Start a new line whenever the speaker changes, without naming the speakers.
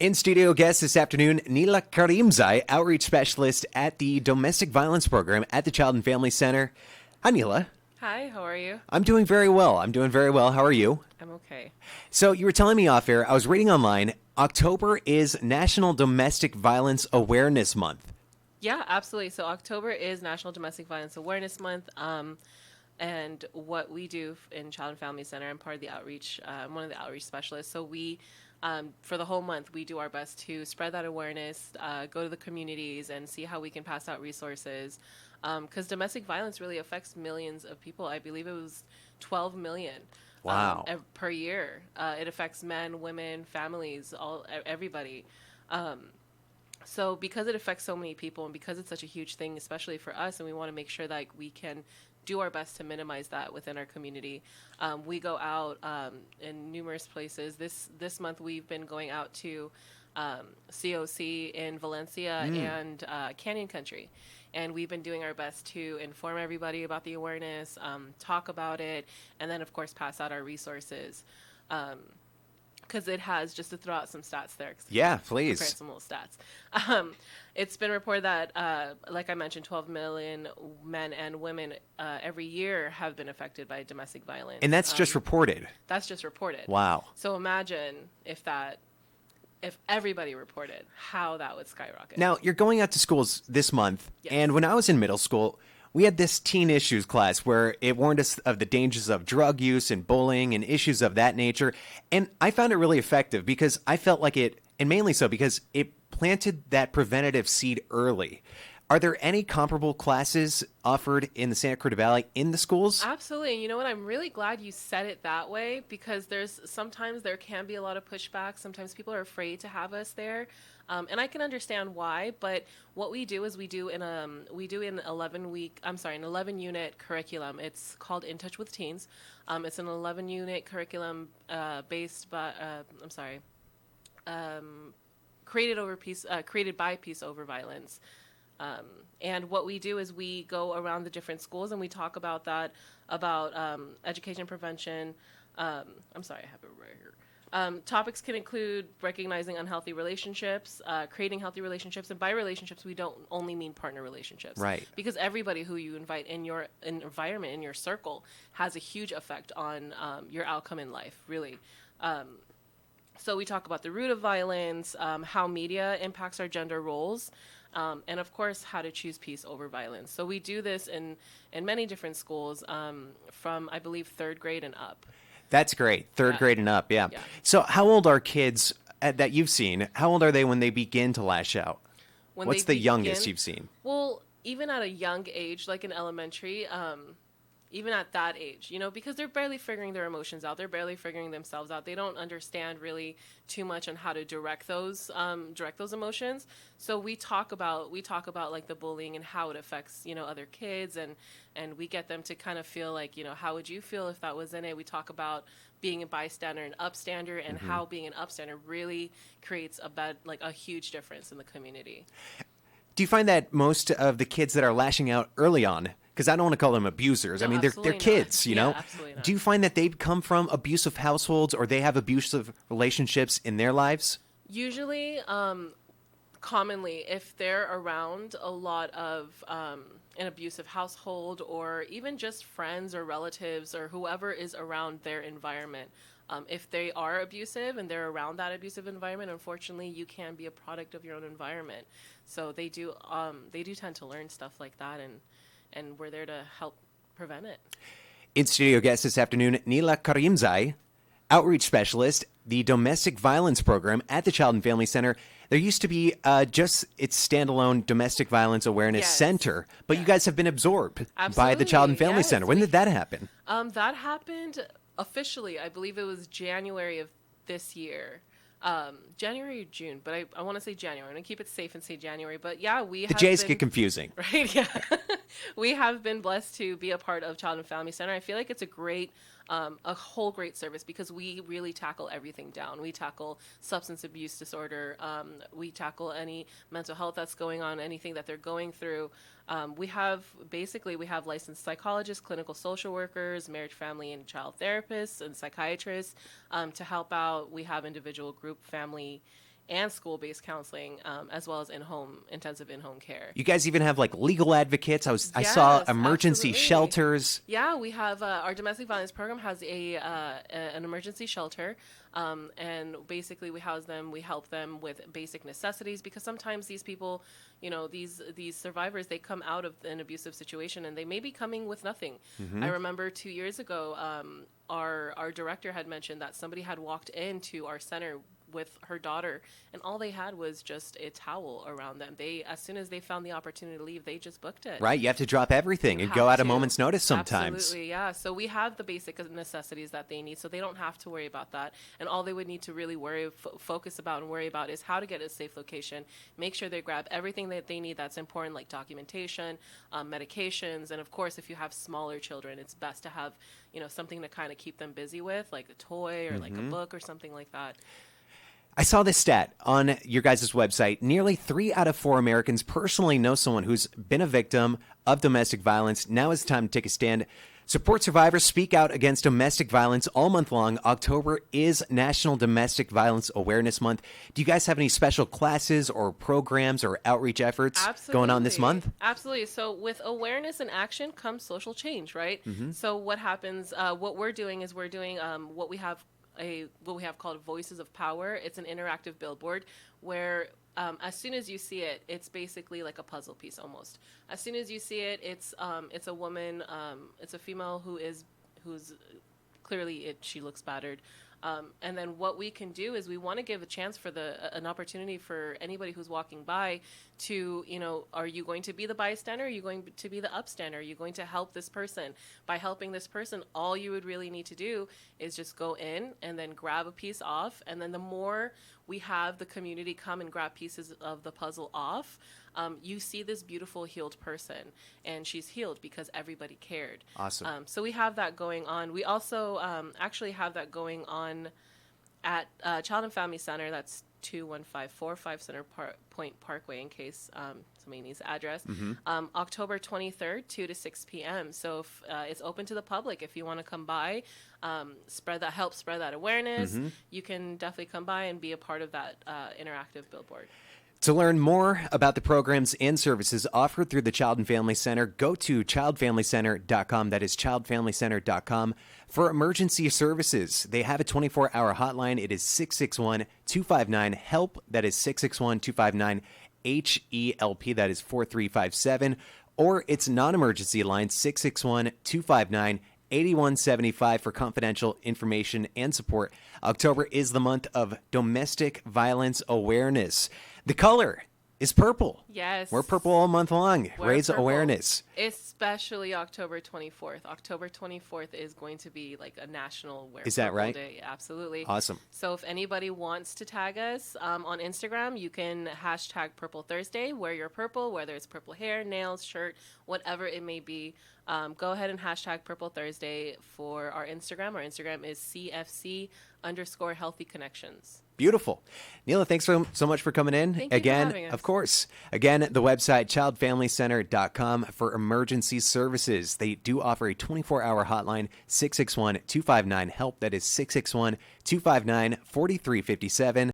In studio guest this afternoon, Nila Karimzai, outreach specialist at the Domestic Violence Program at the Child and Family Center. Hi, Nila.
Hi, how are you?
I'm doing very well. How are you?
I'm okay.
So you were telling me off air, I was reading online, October is National Domestic Violence Awareness Month.
Yeah, absolutely. So October is National Domestic Violence Awareness Month. And what we do in Child and Family Center, I'm part of the outreach, I'm one of the outreach specialists. So for the whole month, we do our best to spread that awareness, go to the communities and see how we can pass out resources. Because domestic violence really affects millions of people. I believe it was 12 million.
Wow.
Per year. It affects men, women, families, everybody. So because it affects so many people and because it's such a huge thing, especially for us, and we want to make sure that we can do our best to minimize that within our community. We go out in numerous places. This month we've been going out to COC in Valencia and Canyon Country. And we've been doing our best to inform everybody about the awareness, talk about it, and then, of course, pass out our resources. Because it has, just to throw out some stats there.
Yeah, please.
Prepare some little stats. It's been reported that, like I mentioned, 12 million men and women every year have been affected by domestic violence.
And that's just reported.
That's just reported.
Wow.
So imagine if everybody reported, how that would skyrocket.
Now, you're going out to schools this month,
Yes.
and when I was in middle school, we had this teen issues class where it warned us of the dangers of drug use and bullying and issues of that nature. And I found it really effective because I felt like it, and mainly so because it planted that preventative seed early. Are there any comparable classes offered in the Santa Cruz Valley in the schools?
Absolutely. And you know what? I'm really glad you said it that way because sometimes there can be a lot of pushback. Sometimes people are afraid to have us there. And I can understand why, but what we do is we do an 11 unit curriculum. It's called In Touch with Teens. It's an 11 unit curriculum created by Peace Over Violence. And what we do is we go around the different schools and we talk about that, about education prevention. I have it right here. Topics can include recognizing unhealthy relationships, creating healthy relationships, and by relationships, we don't only mean partner relationships.
Right.
Because everybody who you invite in your environment, in your circle, has a huge effect on your outcome in life, really. So we talk about the root of violence, how media impacts our gender roles, and of course, how to choose peace over violence. So we do this in many different schools from, I believe, third grade and up.
That's great. Third grade and up, yeah. So how old are kids that you've seen? How old are they when they begin to lash out? What's the youngest you've seen?
Well, even at a young age, like in elementary, even at that age, because they're barely figuring their emotions out. They're barely figuring themselves out. They don't understand really too much on how to direct those emotions. So we talk about like the bullying and how it affects, other kids, and we get them to kind of feel like, how would you feel if that was in it? We talk about being a bystander and upstander and how being an upstander really creates a huge difference in the community.
Do you find that most of the kids that are lashing out early on, because I don't want to call them abusers.
No,
I mean, they're kids,
Yeah, absolutely not.
Do you find that they come from abusive households or they have abusive relationships in their lives?
Usually, commonly, if they're around a lot of an abusive household or even just friends or relatives or whoever is around their environment, if they are abusive and they're around that abusive environment, unfortunately, you can be a product of your own environment. So they do tend to learn stuff like that, and we're there to help prevent it.
In studio guest this afternoon, Nila Karimzai, outreach specialist, the Domestic Violence Program at the Child and Family Center. There used to be its standalone Domestic Violence Awareness Center, but you guys have been absorbed by the Child and Family Center. When did that happen?
That happened officially, I believe it was January of this year. January or June, but I want to say January. I'm going to keep it safe and say January. But yeah,
the J's get confusing.
Right, yeah. We have been blessed to be a part of Child and Family Center. I feel like it's a whole great service because we really tackle everything down. We tackle substance abuse disorder. We tackle any mental health that's going on, anything that they're going through. We have licensed psychologists, clinical social workers, marriage, family, and child therapists, and psychiatrists to help out. We have individual, group, family, and school-based counseling, as well as intensive in-home care.
You guys even have like legal advocates. I saw
Yes,
emergency
absolutely.
shelters.
Yeah, we have our domestic violence program has an emergency shelter, and basically we house them. We help them with basic necessities because sometimes these people, these survivors, they come out of an abusive situation and they may be coming with nothing. I remember 2 years ago, our director had mentioned that somebody had walked into our center with her daughter, and all they had was just a towel around them. As soon as they found the opportunity to leave, they just booked it.
Right, you have to drop everything and go at a moment's notice sometimes.
Absolutely, yeah. So we have the basic necessities that they need, so they don't have to worry about that. And all they would need to really focus about and worry about is how to get a safe location. Make sure they grab everything that they need that's important, like documentation, medications, and of course, if you have smaller children, it's best to have something to kind of keep them busy with, like a toy or like a book or something like that.
I saw this stat on your guys' website. Nearly 3 out of 4 Americans personally know someone who's been a victim of domestic violence. Now is the time to take a stand. Support survivors, speak out against domestic violence all month long. October is National Domestic Violence Awareness Month. Do you guys have any special classes or programs or outreach efforts going on this month?
Absolutely. So with awareness and action comes social change, right? So what happens, what we're doing is we're doing what we have called Voices of Power. It's an interactive billboard where as soon as you see it, it's basically like a puzzle piece almost. As soon as you see it, it's a woman, it's a female who's clearly she looks battered. And then what we can do is we want to give a chance for an opportunity for anybody who's walking by to, are you going to be the bystander? Are you going to be the upstander? Are you going to help this person? By helping this person, all you would really need to do is just go in and then grab a piece off. And then the more we have the community come and grab pieces of the puzzle off, you see this beautiful healed person, and she's healed because everybody cared.
Awesome.
So we have that going on. We also actually have that going on at Child and Family Center. That's 21545 Center Point Parkway, in case somebody needs the address. October 23rd, 2 to 6 p.m. So it's open to the public. If you want to come by, help spread that awareness, you can definitely come by and be a part of that interactive billboard.
To learn more about the programs and services offered through the Child and Family Center, go to childfamilycenter.com. That is childfamilycenter.com. For emergency services, they have a 24-hour hotline. It is 661-259-HELP. That is 661-259-HELP. That is 4357. Or it's non-emergency line, 661-259-8175 for confidential information and support. October is the month of domestic violence awareness. The color is purple.
Yes.
We're purple all month long. Raise
purple.
awareness.
Especially October 24th. October 24th is going to be like a national Wear
Is that
Purple
right?
Day. Absolutely.
Awesome.
So if anybody wants to tag us on Instagram, you can hashtag Purple Thursday. Wear your purple, whether it's purple hair, nails, shirt, whatever it may be. Go ahead and hashtag Purple Thursday for our Instagram. Our Instagram is CFC_Healthy Connections.
Beautiful. Nila, thanks so much for coming in.
Thank you
Again,
for having us.
of course. Again, the website, childfamilycenter.com for emergency services. They do offer a 24-hour hotline, 661-259-HELP. That is 661-259-4357.